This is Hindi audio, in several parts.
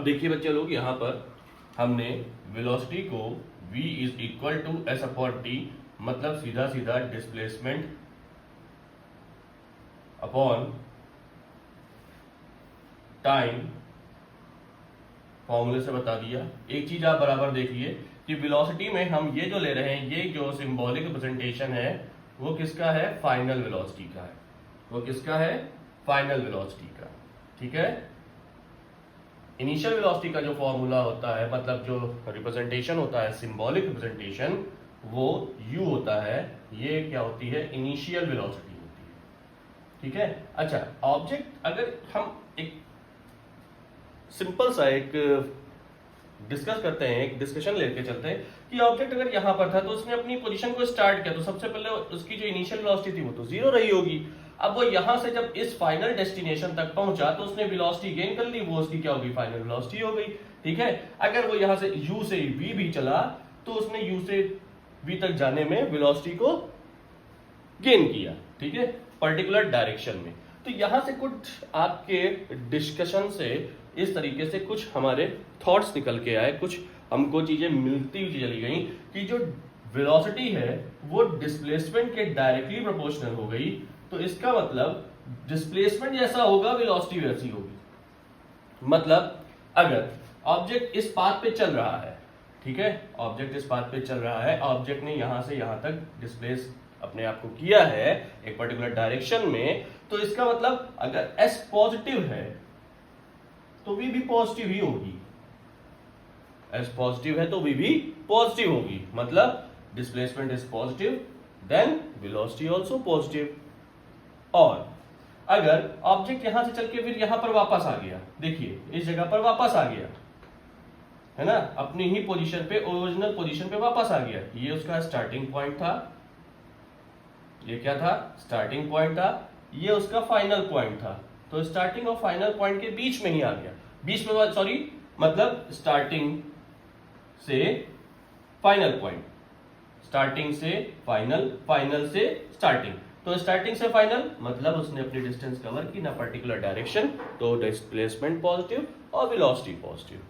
देखिए बच्चे लोग, यहाँ पर हमने वेलोसिटी को v is equal to S upon T, मतलब सीधा सीधा डिस्प्लेसमेंट अपॉन टाइम फॉर्मूले से बता दिया। एक चीज आप बराबर देखिए कि वेलोसिटी में हम ये जो ले रहे हैं, ये जो सिंबॉलिक रिप्रेजेंटेशन है वो किसका है, फाइनल वेलोसिटी का है। वो किसका है, फाइनल वेलोसिटी का। ठीक है, इनिशियल वेलोसिटी का जो फॉर्मूला होता है, मतलब जो रिप्रेजेंटेशन होता है, सिंबॉलिक रिप्रेजेंटेशन, वो u होता है। ये क्या होती है, इनिशियल वेलोसिटी होती है। ठीक है, अच्छा ऑब्जेक्ट, अगर हम एक सिंपल सा एक डिस्कस करते हैं, एक डिस्कशन लेके चलते हैं कि ऑब्जेक्ट अगर यहां पर था तो उसने अपनी पोजीशन को स्टार्ट किया, तो सबसे पहले उसकी जो इनिशियल वेलोसिटी थी वो तो जीरो रही होगी। अब वो यहां से जब इस फाइनल डेस्टिनेशन तक पहुंचा तो उसने वेलोसिटी गेन कर ली, वो उसकी क्या होगी, फाइनल वेलोसिटी हो गई। ठीक है, अगर वो यहां से u से v भी चला तो उसने u से v तक जाने में वेलोसिटी को गेन किया। ठीक है, पर्टिकुलर डायरेक्शन में। तो यहां से कुछ आपके डिस्कशन से इस तरीके से कुछ हमारे थॉट्स निकल के आए, कुछ हमको चीजें मिलती हुई चली गई कि जो वेलोसिटी है वो डिस्प्लेसमेंट के डायरेक्टली प्रोपोर्शनल हो गई। तो इसका मतलब डिस्प्लेसमेंट जैसा होगा वेलोसिटी वैसी होगी। मतलब अगर ऑब्जेक्ट इस पाथ पे चल रहा है, ठीक है, ऑब्जेक्ट इस पाथ पे चल रहा है, ऑब्जेक्ट ने यहां से यहां तक डिस्प्लेस अपने आप को किया है एक पर्टिकुलर डायरेक्शन में, तो इसका मतलब अगर s पॉजिटिव है तो v भी पॉजिटिव ही होगी। s पॉजिटिव है तो v भी पॉजिटिव होगी, मतलब displacement is positive then velocity also positive. और अगर ऑब्जेक्ट यहां से चल के फिर यहां पर वापस आ गया, देखिए इस जगह पर वापस आ गया है ना, अपनी ही पोजीशन पे, ओरिजिनल पोजीशन पे वापस आ गया। ये उसका स्टार्टिंग पॉइंट था, ये क्या था, स्टार्टिंग पॉइंट था, ये उसका फाइनल पॉइंट था। तो स्टार्टिंग और फाइनल पॉइंट के बीच में ही आ गया, बीच में, सॉरी, मतलब स्टार्टिंग से फाइनल पॉइंट, स्टार्टिंग से फाइनल, फाइनल से स्टार्टिंग। तो स्टार्टिंग से फाइनल मतलब उसने अपनी डिस्टेंस कवर की ना, पर्टिकुलर डायरेक्शन, तो डिस्प्लेसमेंट पॉजिटिव और वेलोसिटी पॉजिटिव।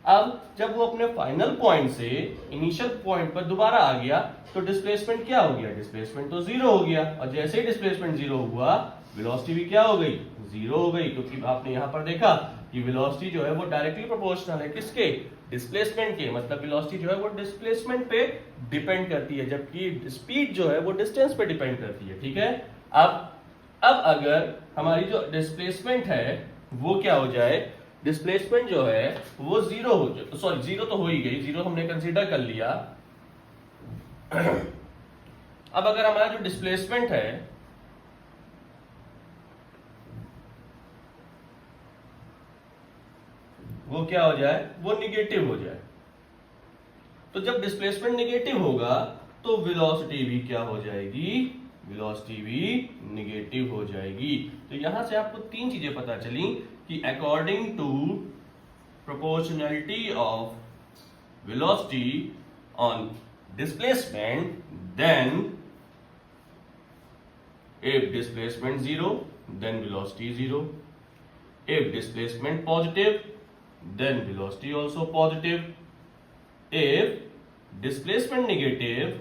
अब जब वो अपने फाइनल पॉइंट से इनिशियल पॉइंट पर दोबारा आ गया तो डिस्प्लेसमेंट क्या हो गया, डिस्प्लेसमेंट तो जीरो हो गया। और जैसे ही डिस्प्लेसमेंट जीरो हुआ वेलोसिटी भी क्या हो गई, जीरो हो गई, क्योंकि आपने यहां पर देखा कि वेलोसिटी जो है वो डायरेक्टली प्रोपोर्शनल है किसके, डिस्प्लेसमेंट के। मतलब वेलोसिटी जो है वो डिस्प्लेसमेंट पे डिपेंड करती है, जबकि स्पीड जो है वो डिस्टेंस पे डिपेंड करती है। ठीक है, अब अगर हमारी जो डिस्प्लेसमेंट है वो क्या हो जाए, डिस्प्लेसमेंट जो है वो जीरो हो जाए, सॉरी जीरो तो हो ही गई, जीरो हमने कंसीडर कर लिया। अब अगर हमारा जो डिस्प्लेसमेंट है वो क्या हो जाए, वो निगेटिव हो जाए। तो जब डिस्प्लेसमेंट निगेटिव होगा तो वेलोसिटी भी क्या हो जाएगी, वेलोसिटी भी निगेटिव हो जाएगी। तो यहां से आपको तीन चीजें पता चली कि according to proportionality of velocity on displacement, then if displacement zero then velocity zero, if displacement positive then velocity also positive, if displacement negative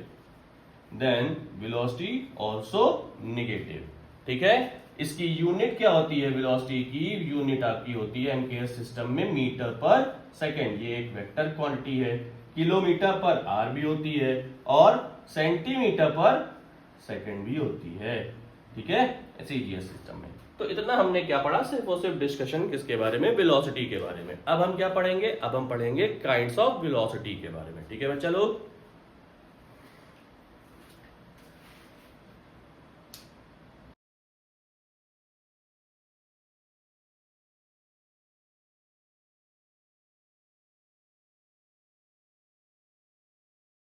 then velocity also negative। ठीक है, इसकी यूनिट क्या होती है, वेलोसिटी की यूनिट आपकी होती है एमकेएस सिस्टम में मीटर पर सेकेंड। ये एक वेक्टर क्वांटिटी है, किलोमीटर पर आर भी होती है और सेंटीमीटर पर सेकेंड भी होती है। ठीक है, सीजीएस सिस्टम में। तो इतना हमने क्या पढ़ा, सिर्फ और सिर्फ डिस्कशन किसके बारे में, वेलोसिटी के बारे में। अब हम क्या पढ़ेंगे, अब हम पढ़ेंगे काइंड्स ऑफ वेलोसिटी के बारे में। ठीक है बच्चा लोग।